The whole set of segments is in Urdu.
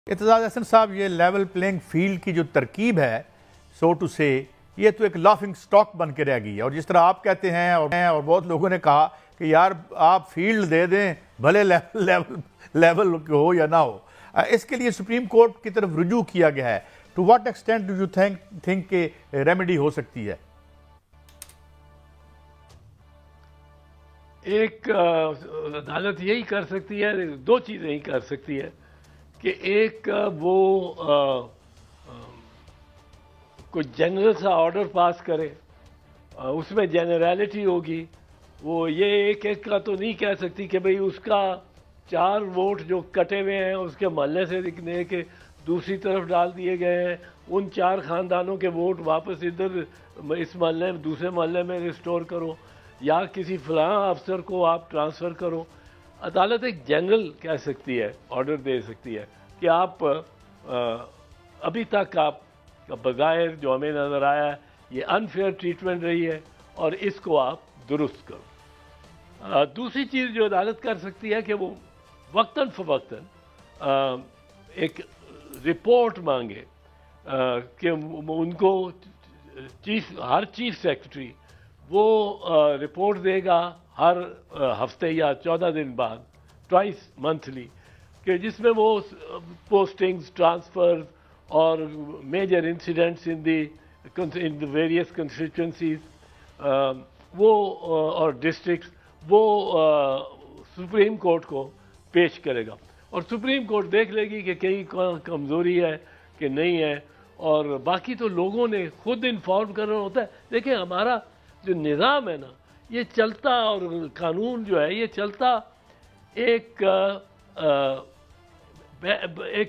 اعتزاز احسن صاحب، یہ لیول پلینگ فیلڈ کی جو ترکیب ہے سو ٹو سے، یہ تو ایک لافنگ سٹاک بن کے رہ گئی ہے. اور جس طرح آپ کہتے ہیں اور بہت لوگوں نے کہا کہ یار آپ فیلڈ دے دیں بھلے لیول ہو یا نہ ہو. اس کے لیے سپریم کورٹ کی طرف رجوع کیا گیا ہے. To what extent do you think کہ ریمیڈی ہو سکتی ہے؟ ایک عدالت یہی کر سکتی ہے، دو چیزیں ہی کر سکتی ہے کہ ایک وہ کوئی جنرل سا آرڈر پاس کرے، اس میں جنرالٹی ہوگی. وہ یہ ایک کا تو نہیں کہہ سکتی کہ بھئی اس کا 4 ووٹ جو کٹے ہوئے ہیں اس کے محلے سے نکلے کے دوسری طرف ڈال دیے گئے ہیں، ان 4 خاندانوں کے ووٹ واپس ادھر اس محلے میں دوسرے محلے میں ریسٹور کرو، یا کسی فلاں افسر کو آپ ٹرانسفر کرو. عدالت ایک جنرل کہہ سکتی ہے، آرڈر دے سکتی ہے کہ آپ ابھی تک آپ بظاہر جو ہمیں نظر آیا ہے یہ انفیئر ٹریٹمنٹ رہی ہے اور اس کو آپ درست کرو. دوسری چیز جو عدالت کر سکتی ہے کہ وہ وقتاً فوقتاً ایک رپورٹ مانگے کہ ان کو ہر چیف سیکرٹری وہ رپورٹ دے گا ہر ہفتے یا 14 دن بعد، ٹوائس منتھلی، کہ جس میں وہ پوسٹنگز، ٹرانسفرز اور major incidents in the various constituencies وہ اور ڈسٹرکٹس وہ سپریم کورٹ کو پیش کرے گا. اور سپریم کورٹ دیکھ لے گی کہ کہیں کمزوری ہے کہ نہیں ہے. اور باقی تو لوگوں نے خود انفارم کرنا ہوتا ہے. دیکھیں ہمارا جو نظام ہے نا یہ چلتا، اور قانون جو ہے یہ چلتا ایک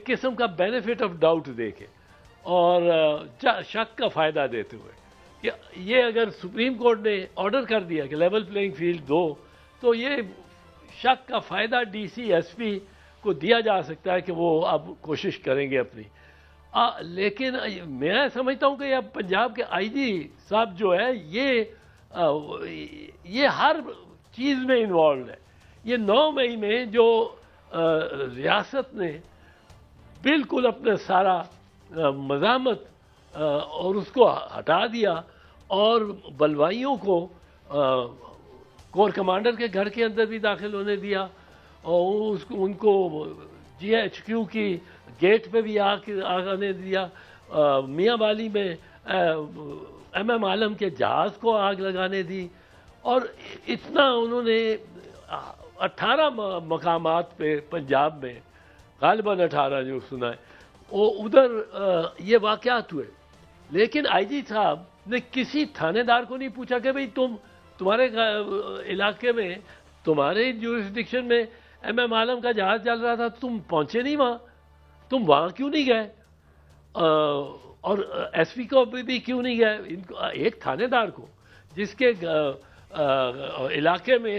قسم کا بینیفٹ آف ڈاؤٹ دے کے اور شک کا فائدہ دیتے ہوئے کہ یہ اگر سپریم کورٹ نے آرڈر کر دیا کہ لیول پلینگ فیلڈ دو، تو یہ شک کا فائدہ ڈی سی ایس پی کو دیا جا سکتا ہے کہ وہ اب کوشش کریں گے اپنی. لیکن میں سمجھتا ہوں کہ اب پنجاب کے آئی جی صاحب جو ہے یہ ہر چیز میں انوالوڈ ہے. یہ 9 مئی میں جو ریاست نے بالکل اپنا سارا مزاحمت اور اس کو ہٹا دیا اور بلوائیوں کو کور کمانڈر کے گھر کے اندر بھی داخل ہونے دیا، اور ان کو جی ایچ کیو کی گیٹ پہ بھی آنے دیا، میاں والی میں ایم ایم عالم کے جہاز کو آگ لگانے دی. اور اتنا انہوں نے 18 مقامات پہ پنجاب میں، غالباً 18 جو سنا ہے، وہ ادھر یہ واقعات ہوئے. لیکن آئی جی صاحب نے کسی تھانے دار کو نہیں پوچھا کہ بھئی تمہارے علاقے میں، تمہارے جورسڈکشن میں ایم ایم عالم کا جہاز چل رہا تھا، تم پہنچے نہیں وہاں، تم وہاں کیوں نہیں گئے، اور ایس پی کو بھی کیوں نہیں گئے. ایک تھانے دار کو جس کے علاقے میں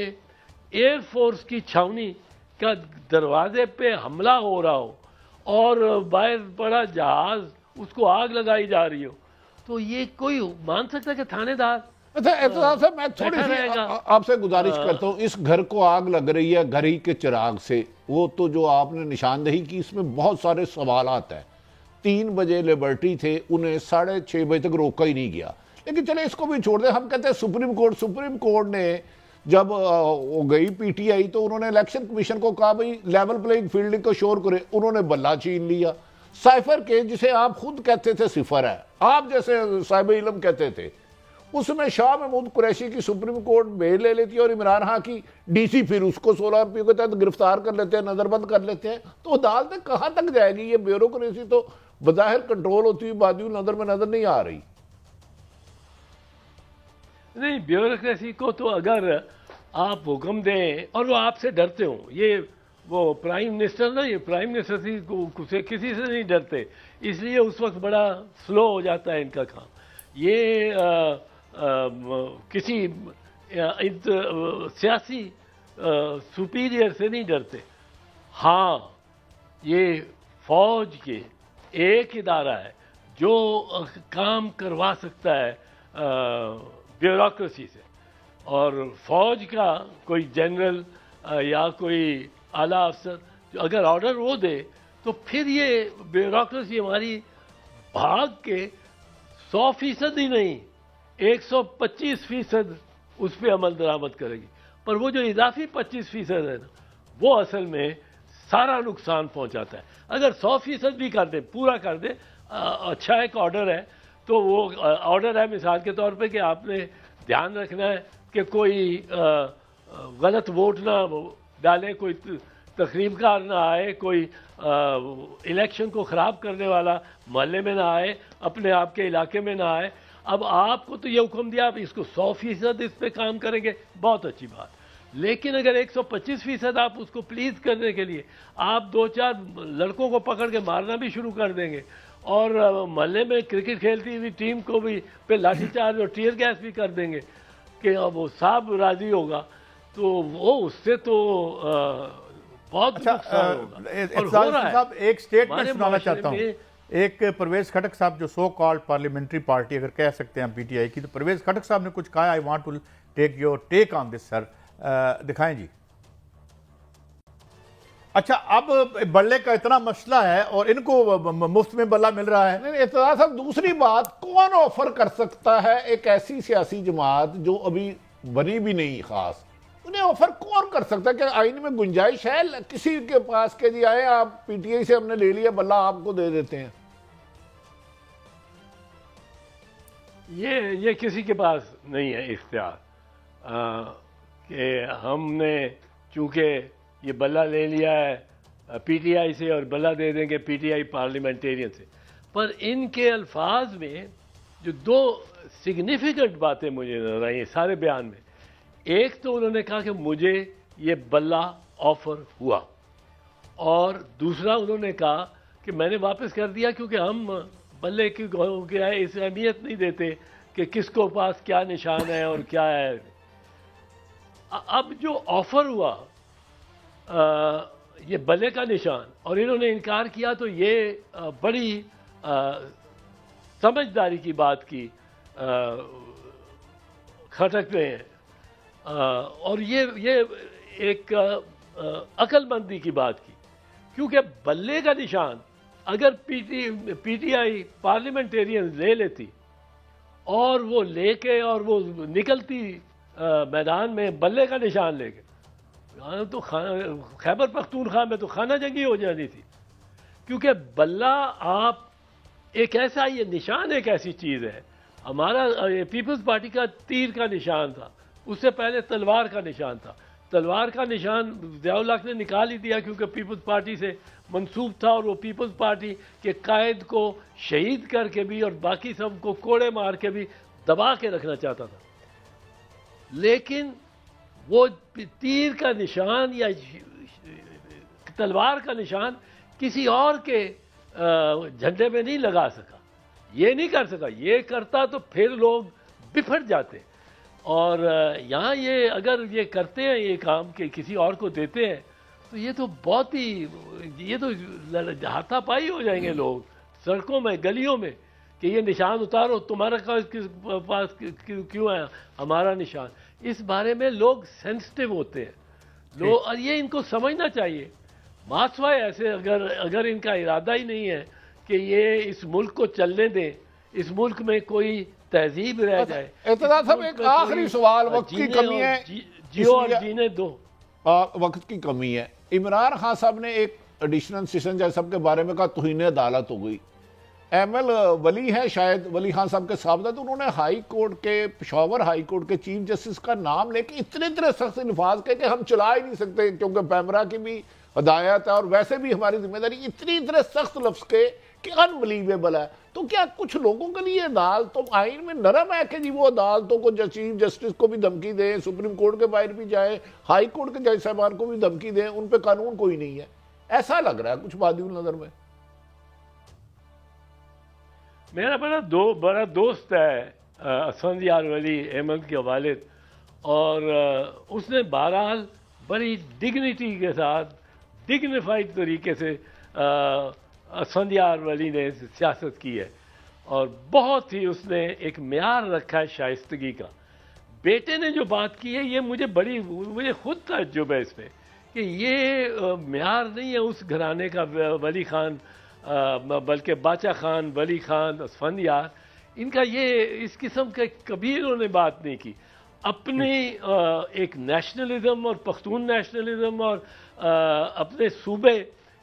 ایئر فورس کی چھاونی کا دروازے پہ حملہ ہو رہا ہو اور باہر بڑا جہاز اس کو آگ لگائی جا رہی ہو، تو یہ کوئی مان سکتا ہے کہ تھانے دار؟ اچھا اعتزاز صاحب، میں تھوڑی سی آپ سے گزارش کرتا ہوں. اس گھر کو آگ لگ رہی ہے گھر ہی کے چراغ سے، وہ تو جو آپ نے نشاندہی کی اس میں بہت سارے سوالات ہیں. 3 بجے لیبرٹی تھے، انہیں 6:30 بجے تک روکا ہی نہیں گیا. لیکن چلے اس کو بھی چھوڑ دیں. ہم کہتے ہیں سپریم کورٹ نے جب وہ گئی پی ٹی آئی تو انہوں نے الیکشن کمیشن کو کہا بھئی لیول پلینگ فیلڈ کو شور کرے. انہوں نے بلہ چھین لیا. سائفر کے جسے آپ خود کہتے تھے صفر ہے، آپ جیسے صاحب علم کہتے تھے، اس میں شاہ محمود قریشی کی سپریم کورٹ بیل لے لیتی ہے اور عمران خان کی ڈی سی پھر اس کو 16 روپیوں کے تحت گرفتار کر لیتے ہیں، نظر بند کر لیتے ہیں. تو عدالتیں کہاں تک جائے گی؟ یہ بیوروکریسی تو بظاہر کنٹرول ہوتی ہوئی بادیوں نظر میں نظر نہیں آ رہی. نہیں، بیوروکریسی کو تو اگر آپ حکم دیں اور وہ آپ سے ڈرتے ہوں، یہ وہ پرائم منسٹر نا، یہ پرائم منسٹر کسی سے نہیں ڈرتے، اس لیے اس وقت بڑا سلو ہو جاتا ہے ان کا کام. یہ کسی سیاسی سپیریئر سے نہیں ڈرتے. ہاں، یہ فوج کے ایک ادارہ ہے جو کام کروا سکتا ہے بیوروکریسی سے، اور فوج کا کوئی جنرل یا کوئی اعلیٰ افسر اگر آرڈر وہ دے تو پھر یہ بیوروکریسی ہماری بھاگ کے 100% ہی نہیں 125% اس پہ عمل درآمد کرے گی، پر وہ جو اضافی 25% ہے نا وہ اصل میں سارا نقصان پہنچاتا ہے۔ اگر 100% بھی کر دیں، پورا کر دیں، اچھا ایک آرڈر ہے تو وہ آرڈر ہے مثال کے طور پہ کہ آپ نے دھیان رکھنا ہے کہ کوئی غلط ووٹ نہ ڈالے، کوئی تقریب کار نہ آئے، کوئی الیکشن کو خراب کرنے والا محلے میں نہ آئے، اپنے آپ کے علاقے میں نہ آئے۔ اب آپ کو تو یہ حکم دیا، آپ اس کو 100% اس پہ کام کریں گے، بہت اچھی بات، لیکن اگر 125% آپ اس کو پلیز کرنے کے لیے آپ 2-4 لڑکوں کو پکڑ کے مارنا بھی شروع کر دیں گے اور محلے میں کرکٹ کھیلتی ہوئی ٹیم کو بھی پہ لاٹھی چارج اور ٹیئر گیس بھی کر دیں گے کہ اب وہ صاحب راضی ہوگا، تو وہ اس سے تو بہت نقصان ہوگا۔ صاحب ایک سٹیٹمنٹ سنانا چاہتا ہوں، ایک پرویز خٹک صاحب جو سو کالڈ پارلیمنٹری پارٹی اگر کہہ سکتے ہیں پی ٹی آئی کی، تو پرویز خٹک صاحب نے کچھ کہا، I want to take your take on this sir, دکھائیں جی۔ اچھا، اب بلے کا اتنا مسئلہ ہے اور ان کو مفت میں بلہ مل رہا ہے۔ نہیں، اعتراض صاحب دوسری بات، کون آفر کر سکتا ہے ایک ایسی سیاسی جماعت جو ابھی بنی بھی نہیں خاص، انہیں آفر کون کر سکتا ہے؟ کہ آئین میں گنجائش ہے کسی کے پاس کہ جی آئے آپ پی ٹی آئی سے ہم نے لے لیا بلہ آپ کو دے دیتے ہیں؟ یہ کسی کے پاس نہیں ہے اختیار کہ ہم نے چونکہ یہ بلہ لے لیا ہے پی ٹی آئی سے اور بلہ دے دیں گے پی ٹی آئی پارلیمنٹیرین سے۔ پر ان کے الفاظ میں جو 2 سگنیفیکنٹ باتیں مجھے نظر آئی ہیں سارے بیان میں، ایک تو انہوں نے کہا کہ مجھے یہ بلہ آفر ہوا، اور دوسرا انہوں نے کہا کہ میں نے واپس کر دیا کیونکہ ہم بلے کی اس اہمیت نہیں دیتے کہ کس کو پاس کیا نشان ہے اور کیا ہے۔ اب جو آفر ہوا یہ بلے کا نشان، اور انہوں نے انکار کیا، تو یہ بڑی سمجھداری کی بات کی خٹک نے، اور یہ ایک عقل مندی کی بات کی، کیونکہ بلے کا نشان اگر پی ٹی آئی پارلیمنٹیرین لے لیتی اور وہ لے کے اور وہ نکلتی میدان میں بلے کا نشان لے کے، تو خیبر پختونخوا میں تو خانہ جنگی ہو جانی تھی، کیونکہ بلہ آپ ایک ایسا، یہ نشان ایک ایسی چیز ہے، ہمارا پیپلز پارٹی کا تیر کا نشان تھا، اس سے پہلے تلوار کا نشان تھا، تلوار کا نشان ضیاء الحق نے نکال ہی دیا کیونکہ پیپلز پارٹی سے منسوب تھا، اور وہ پیپلز پارٹی کے قائد کو شہید کر کے بھی اور باقی سب کو کوڑے مار کے بھی دبا کے رکھنا چاہتا تھا، لیکن وہ تیر کا نشان یا تلوار کا نشان کسی اور کے جھنڈے میں نہیں لگا سکا، یہ نہیں کر سکا، یہ کرتا تو پھر لوگ بفٹ جاتے، اور یہاں یہ اگر یہ کرتے ہیں یہ کام کہ کسی اور کو دیتے ہیں تو یہ تو بہت ہی، یہ تو ہاتھا پائی ہو جائیں گے لوگ سڑکوں میں گلیوں میں کہ یہ نشان اتارو، تمہارا پاس کیوں ہے ہمارا نشان۔ اس بارے میں لوگ سینسٹیو ہوتے ہیں لوگ، اور یہ ان کو سمجھنا چاہیے، ماسوائے ایسے اگر ان کا ارادہ ہی نہیں ہے کہ یہ اس ملک کو چلنے دیں، اس ملک میں کوئی تہذیب رہ جائے۔ اعتراض صاحب ایک آخری سوال، وقت کی کمی ہے، جیو اور جینے دو، وقت کی کمی ہے۔ عمران خان صاحب نے ایک ایڈیشنل سیشن جج صاحب کے بارے میں کہا توہین عدالت ہو گئی، ایم ایل ولی ہے شاید ولی خان صاحب کے صاحبزادے، تو انہوں نے ہائی کورٹ کے، پشاور ہائی کورٹ کے چیف جسٹس کا نام لے کے اتنے سخت الفاظ کہ ہم چلا ہی نہیں سکتے کیونکہ پیمرا کی بھی ہدایت ہے اور ویسے بھی ہماری ذمہ داری، اتنے سخت لفظ کے کہ انبلیویبل ہے۔ تو کیا کچھ لوگوں کے لیے عدالتوں آئین میں نرم ہے کہ جی وہ عدالتوں کو چیف جسٹس کو بھی دھمکی دیں، سپریم کورٹ کے باہر بھی جائیں، ہائی کورٹ کے جج صاحبان کو بھی دھمکی دیں، ان پہ قانون کوئی نہیں ہے؟ ایسا لگ رہا ہے کچھ بادی النظر میں۔ میرا بڑا دوست ہے اسفندیار ولی احمد کے والد، اور اس نے بہرحال بڑی ڈگنیٹی کے ساتھ ڈگنیفائڈ طریقے سے اسفندیار ولی نے سیاست کی ہے، اور بہت ہی اس نے ایک معیار رکھا ہے شائستگی کا۔ بیٹے نے جو بات کی ہے یہ مجھے خود تعجب ہے اس پہ کہ یہ معیار نہیں ہے اس گھرانے کا ولی خان بلکہ باچا خان، ولی خان، اسفندیار، ان کا یہ اس قسم کے کبھی انہوں نے بات نہیں کی. اپنی ایک نیشنلزم اور پختون نیشنلزم اور اپنے صوبے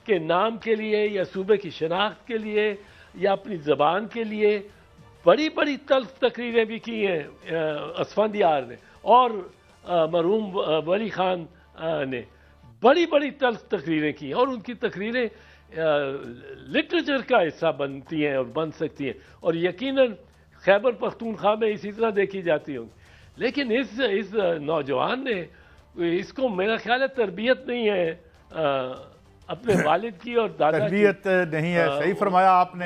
کے نام کے لیے یا صوبے کی شناخت کے لیے یا اپنی زبان کے لیے بڑی بڑی تلخ تقریریں بھی کی ہیں اسفندیار نے اور مرحوم ولی خان نے بڑی بڑی تلخ تقریریں کی ہیں، اور ان کی تقریریں لٹریچر کا حصہ بنتی ہیں اور بن سکتی ہیں، اور یقیناً خیبر پختونخوا میں اسی طرح دیکھی جاتی ہوں گی. لیکن اس نوجوان نے اس کو میرا خیال ہے تربیت نہیں ہے اپنے والد کی اور دادا کی. تربیت نہیں ہے، صحیح فرمایا آپ نے.